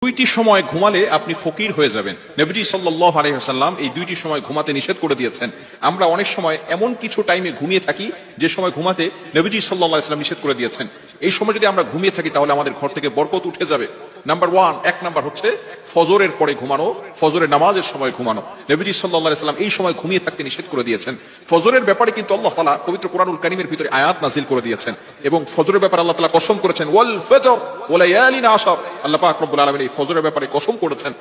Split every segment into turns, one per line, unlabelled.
দুইটি সময় ঘুমালে আপনি ফকির হয়ে যাবেন। নবীজি সাল্লাল্লাহু আলাইহি ওয়াসাল্লাম এই দুইটি সময় ঘুমাতে নিষেধ করে দিয়েছেন। আমরা অনেক সময় এমন কিছু টাইমে ঘুমিয়ে থাকি যে সময় ঘুমাতে নবীজি সাল্লাল্লাহু আলাইহি ওয়াসাল্লাম নিষেধ করে দিয়েছেন। এই সময় যদি আমরা ঘুমিয়ে থাকি তাহলে আমাদের ঘর থেকে বরকত উঠে যাবে। এক নাম্বার হচ্ছে ফজরের পরে ঘুমানো, ফজরের নামাজের সময় ঘুমানো। নবীজি সাল্লাল্লাহু আলাইহি ওয়াসাল্লাম এই সময় ঘুমিয়ে থাকতে নিষেধ করে দিয়েছেন। ফজরের ব্যাপারে কিন্তু আল্লাহ তাআলা পবিত্র কোরআনুল কারীমের ভিতরে আয়াত নাযিল করে দিয়েছেন এবং ফজরের ব্যাপারে আল্লাহ তাআলা কসম করেছেন, ওয়াল ফজর ওয়া লায়ালিন আশর। আল্লাহ পাক রব্বুল আলামিন এই ফজরের ব্যাপারে কসম করেছেন।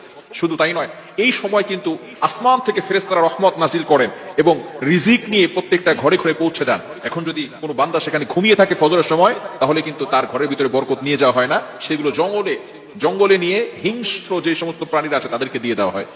শুধু তাই নয়, এই সময় কিন্তু আসমান থেকে ফেরেশতারা রহমত নাযিল করেন এবং রিজিক নিয়ে প্রত্যেকটা ঘরে ঘরে পৌঁছে যান। এখন যদি কোনো বান্দা সেখানে ঘুমিয়ে থাকে ফজরের সময়, তাহলে কিন্তু তার ঘরের ভিতরে বরকত নিয়ে যাওয়া হয় না, সেগুলো জঙ্গলে নিয়ে হিংস্র যে সমস্ত প্রাণীরা আছে তাদেরকে দিয়ে দেওয়া হয়।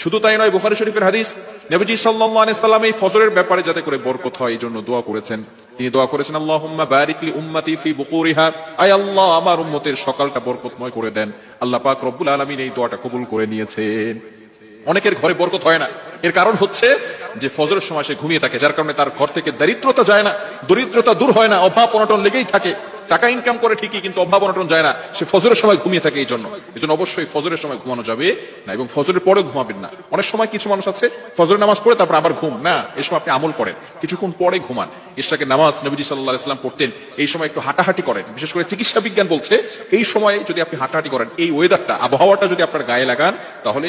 শুধু তাই নয়, বুখারী শরীফের হাদিস, নবীজি সাল্লাল্লাহু আলাইহি সাল্লাম এই ফজরের ব্যাপারে যাতে করে বরকত হয় এই জন্য দোয়া করেছেন। তিনি দোয়া করেছেন, আল্লাহুম্মা বারিক লি উম্মতি ফি বুকুরিহা, আয় আল্লাহ আমার উম্মতের সকালটা বরকতময় করে দেন। আল্লাহ পাক রব্বুল আলামিন এই দোয়াটা কবুল করে নিয়েছেন। অনেকের ঘরে বরকত হয় না, এর কারণ হচ্ছে যে ফজরের সময় সে ঘুমিয়ে থাকে, যার কারণে তার ঘর থেকে দারিদ্রতা যায় না, দরিদ্রতা দূর হয় না, অভাব অনটন লেগেই থাকে। টাকা ইনকাম করে ঠিকই, কিন্তু অভাব অনটন যায় না, সে ফজরের সময় ঘুমিয়ে থাকে। এই জন্য অবশ্যই ফজরের সময় ঘুমানো যাবে না এবং ফজরের পরে ঘুমাবেন না। অনেক সময় কিছু মানুষ আছে ফজরের নামাজ পড়ে তারপর আবার ঘুম না, এই সময় আপনি আমল করেন, কিছুক্ষণ পরে ঘুমান। ইশরাকের নামাজ নবীজি সাল্লাল্লাহু আলাইহি ওয়াসাল্লাম পড়তেন, এই সময় একটু হাঁটাহাঁটি করেন। বিশেষ করে চিকিৎসা বিজ্ঞান বলছে এই সময় যদি আপনি হাঁটাহাঁটি করেন, এই ওয়েদারটা, আবহাওয়াটা যদি আপনার গায়ে লাগান, তাহলে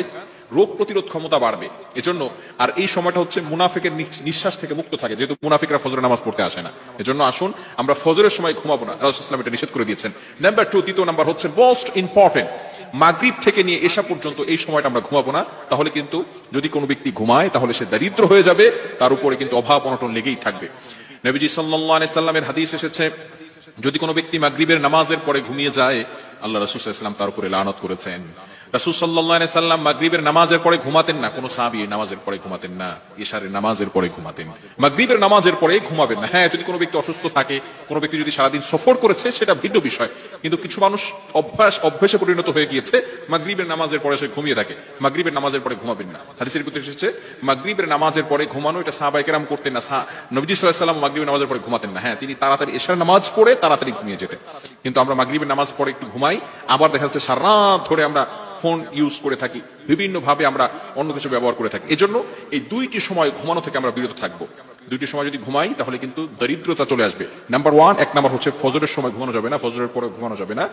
রোগ প্রতিরোধ ক্ষমতা বাড়বে। এজন্য আর এই সময়টা হচ্ছে মুনাফিকের নিঃশ্বাস থেকে মুক্ত থাকে, যেহেতু মুনাফিকরা ফজরের নামাজ পড়তে আসে না। এজন্য আসুন আমরা ফজরের সময় ঘুমাবো না, রাসূলুল্লাহ সাল্লাল্লাহু আলাইহি ওয়াসাল্লাম এটা নিষেধ করে দিয়েছেন। দ্বিতীয় নাম্বার হচ্ছে মোস্ট ইম্পর্টেন্ট, মাগরিব থেকে নিয়ে এশা পর্যন্ত এই সময়টা আমরা ঘুমাবো না। তাহলে কিন্তু যদি কোনো ব্যক্তি ঘুমায় তাহলে সে দারিদ্র হয়ে যাবে, তার উপরে কিন্তু অভাব অনটন লেগেই থাকবে। নবীজি সাল্লাল্লাহু আলাইহি ওয়াসাল্লামের হাদিস এসেছে, যদি কোনো ব্যক্তি মাগরিবের নামাজের পরে ঘুমিয়ে যায়, আল্লাহ রাসূল সাল্লাল্লাহু আলাইহি ওয়াসাল্লাম তার উপরে লানত করেছেন। রাসূল সাল্লাল্লাহু আলাইহি ওয়াসাল্লাম মাগরিবের নামাজের পরে ঘুমাতেন না, কোনো সাহাবী নামাজের পরে ঘুমাতেন না, ইশারের নামাজের পরে ঘুমাতেন। মাগরিবের নামাজের পরে ঘুমাবেন না। হ্যাঁ, যদি কোনো ব্যক্তি অসুস্থ থাকে, কোনো ব্যক্তি যদি সারাদিন সফর করেছে, সেটা ভিন্ন বিষয়। কিন্তু কিছু মানুষ অভ্যাসে পরিণত হয়ে গিয়েছে, মাগরিবের নামাজের পরে সে ঘুমিয়ে থাকে। মাগরিবের নামাজের পরে ঘুমাবেন না। হাদিসের ভিতরে এসেছে মাগরিবের নামাজের পরে ঘুমানো, এটা সাহাবায়ে কেরাম করতেন না। নবীজি সাল্লাল্লাহু আলাইহি ওয়াসাল্লাম মাগরিবের নামাজের পরে ঘুমাতেন না। হ্যাঁ, তিনি তাড়াতাড়ি ইশার নামাজ পড়ে তাড়াতাড়ি ঘুমিয়ে যেতেন। কিন্তু আমরা মাগরিবের নামাজ পড়ে একটু ঘুমাই, আবার দেখা যাচ্ছে সারা রাত ধরে আমরা ফোন ইউজ করে থাকি, বিভিন্ন ভাবে আমরা অন্য কিছু ব্যবহার করে থাকি। এজন্য এই দুইটি সময় ঘুমানো থেকে আমরা বিরত থাকবো। দুইটি সময় যদি ঘুমাই তাহলে কিন্তু দরিদ্রতা চলে আসবে। এক নাম্বার হচ্ছে ফজরের সময় ঘুমানো যাবে না, ফজরের পরে ঘুমানো যাবে না।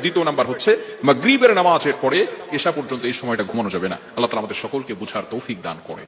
দ্বিতীয় নাম্বার হচ্ছে মাগরিবের নামাজের পরে এশা পর্যন্ত এই সময়টা ঘুমানো যাবে না। আল্লাহ তাআলা আমাদের সকলকে বুঝার তৌফিক দান করে।